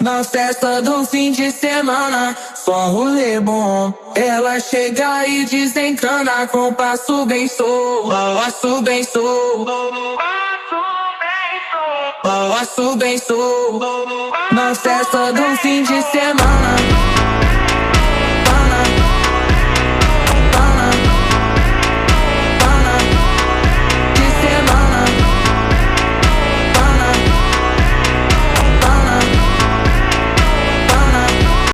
Na festa do fim de semana, só rolê bom. Ela chega e desencana com passo bem sou, passo bem sou, passo bem sou. Na festa do fim de semana.